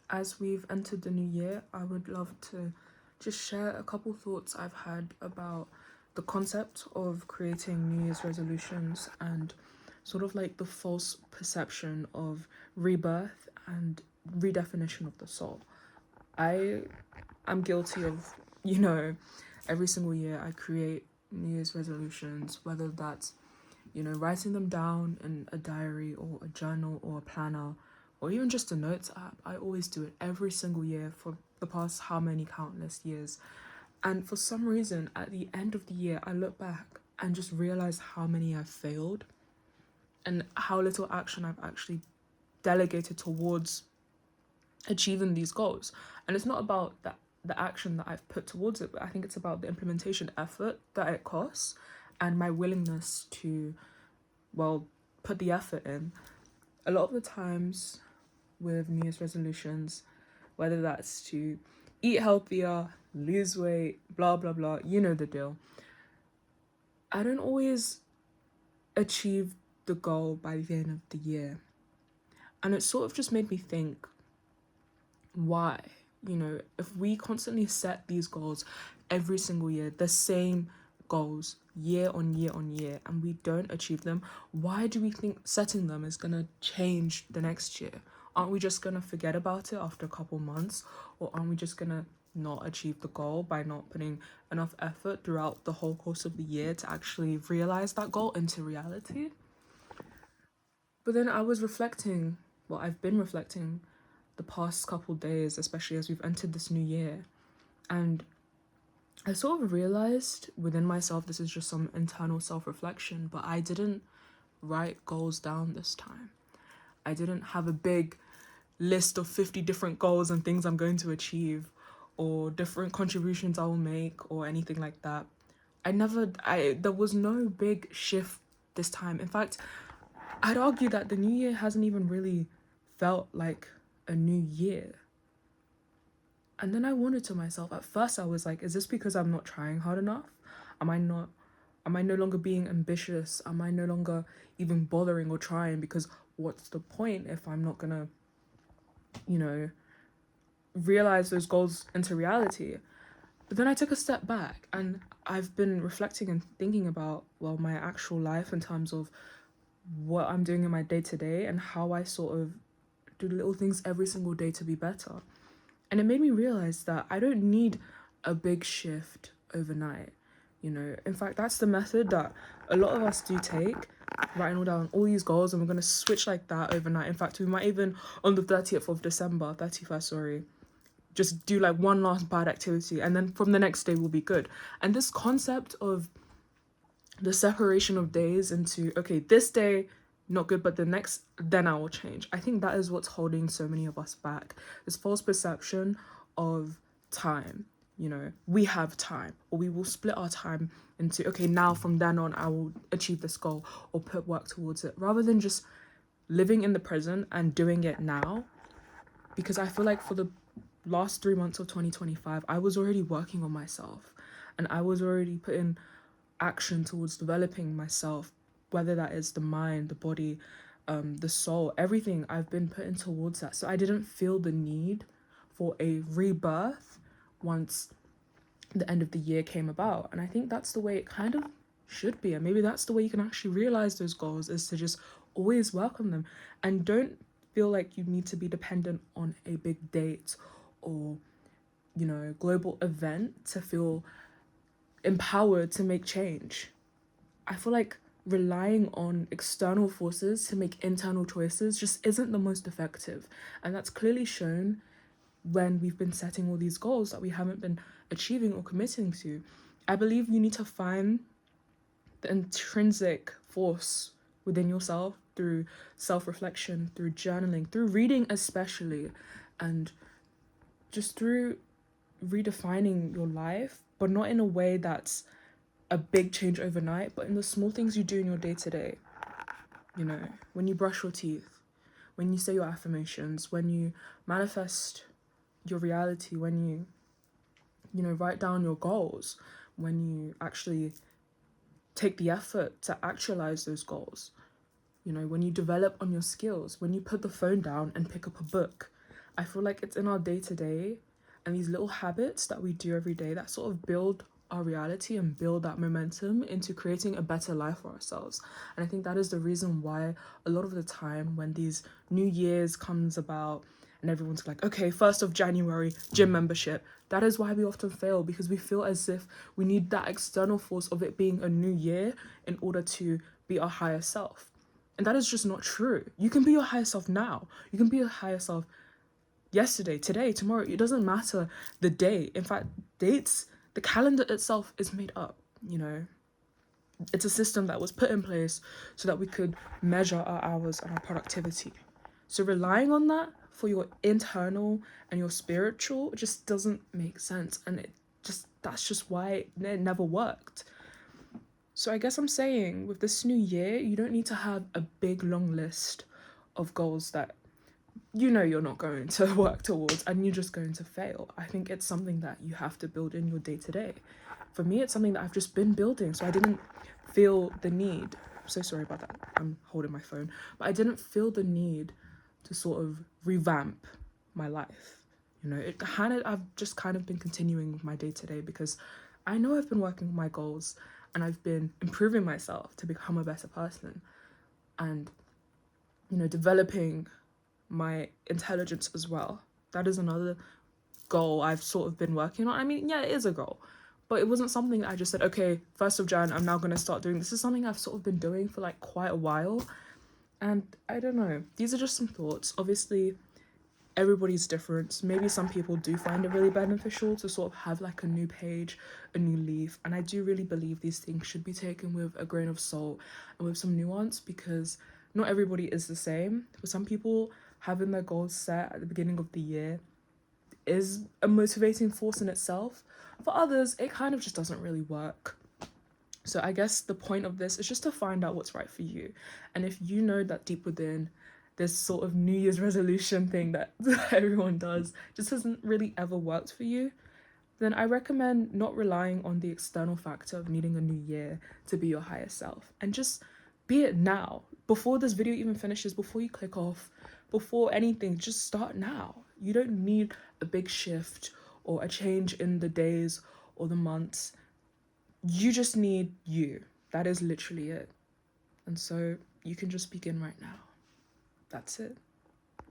as we've entered the new year, I would love to just share a couple thoughts I've had about the concept of creating New Year's resolutions and sort of like the false perception of rebirth and redefinition of the soul. I am guilty of, every single year I create New Year's resolutions, whether that's, writing them down in a diary or a journal or a planner or even just a notes app. I always do it every single year for the past how many countless years. And for some reason, at the end of the year, I look back and just realize how many I've failed and how little action I've actually delegated towards achieving these goals. And it's not about the action that I've put towards it, but I think it's about the implementation effort that it costs and my willingness to, well, put the effort in. A lot of the times with New Year's resolutions, whether that's to eat healthier, lose weight, blah, blah, blah, you know the deal. I don't always achieve the goal by the end of the year. And it sort of just made me think, why? If we constantly set these goals every single year, the same goals year on year on year, and we don't achieve them, why do we think setting them is going to change the next year? Aren't we just going to forget about it after a couple months? Or aren't we just going to not achieve the goal by not putting enough effort throughout the whole course of the year to actually realize that goal into reality? But then I was reflecting, well, I've been reflecting the past couple days, especially as we've entered this new year. And I sort of realized within myself, this is just some internal self-reflection, but I didn't write goals down this time. I didn't have a big list of 50 different goals and things I'm going to achieve or different contributions I will make or anything like that. There was no big shift this time. In fact, I'd argue that the new year hasn't even really felt like a new year. And then I wondered to myself, at first I was like, is this because I'm not trying hard enough? Am I no longer being ambitious? Am I no longer even bothering or trying? Because what's the point if I'm not gonna, realize those goals into reality? But then I took a step back and I've been reflecting and thinking about, well, my actual life in terms of what I'm doing in my day to day and how I sort of do little things every single day to be better. And it made me realize that I don't need a big shift overnight. In fact, that's the method that a lot of us do take, writing all down all these goals, and we're going to switch like that overnight. In fact, we might even on the 30th of December, 31st, sorry, just do like one last bad activity, and then from the next day we'll be good. And this concept of the separation of days into, okay, this day not good, but the next, then I will change. I think that is what's holding so many of us back. This false perception of time. We have time, or we will split our time into, okay, now from then on I will achieve this goal or put work towards it, rather than just living in the present and doing it now. Because I feel like for the last 3 months of 2025, I was already working on myself and I was already putting action towards developing myself, whether that is the mind, the body, the soul, everything I've been putting towards that. So I didn't feel the need for a rebirth once the end of the year came about. And I think that's the way it kind of should be. And maybe that's the way you can actually realize those goals, is to just always work on them and don't feel like you need to be dependent on a big date or, global event to feel empowered to make change. I feel like relying on external forces to make internal choices just isn't the most effective. And that's clearly shown when we've been setting all these goals that we haven't been achieving or committing to. I believe you need to find the intrinsic force within yourself through self-reflection, through journaling, through reading especially, and just through redefining your life, but not in a way that's a big change overnight, but in the small things you do in your day to day. When you brush your teeth, when you say your affirmations, when you manifest your reality, when you, write down your goals, when you actually take the effort to actualize those goals, when you develop on your skills, when you put the phone down and pick up a book. I feel like it's in our day-to-day and these little habits that we do every day that sort of build our reality and build that momentum into creating a better life for ourselves. And I think that is the reason why a lot of the time when these new years comes about and everyone's like, okay, 1st of January, gym membership, that is why we often fail, because we feel as if we need that external force of it being a new year in order to be our higher self. And that is just not true. You can be your higher self now. You can be your higher self yesterday, today, tomorrow. It doesn't matter the day. In fact, dates, the calendar itself is made up, you know. It's a system that was put in place so that we could measure our hours and our productivity. So relying on that for your internal and your spiritual just doesn't make sense. And that's just why it never worked. So I guess I'm saying with this new year, you don't need to have a big long list of goals that you know you're not going to work towards and you're just going to fail. I think it's something that you have to build in your day-to-day. For me, it's something that I've just been building, so I didn't feel the need. I'm so sorry about that. I'm holding my phone. But I didn't feel the need to sort of revamp my life. You know, I've just kind of been continuing with my day-to-day because I know I've been working on my goals and I've been improving myself to become a better person and, you know, developing my intelligence as well. That is another goal I've sort of been working on. I mean, yeah, it is a goal, but it wasn't something that I just said, okay, 1st of Jan, I'm now going to start doing. This is something I've sort of been doing for like quite a while. And I don't know, these are just some thoughts. Obviously, everybody's different. Maybe some people do find it really beneficial to sort of have like a new page, a new leaf. And I do really believe these things should be taken with a grain of salt and with some nuance, because not everybody is the same. For some people, having their goals set at the beginning of the year is a motivating force in itself. For others, it kind of just doesn't really work. So I guess the point of this is just to find out what's right for you. And if you know that deep within, this sort of New Year's resolution thing that everyone does just hasn't really ever worked for you, then I recommend not relying on the external factor of needing a new year to be your higher self. And just be it now. Before this video even finishes, before you click off, before anything, just start now. You don't need a big shift or a change in the days or the months. You just need you. That is literally it. And so you can just begin right now. That's it.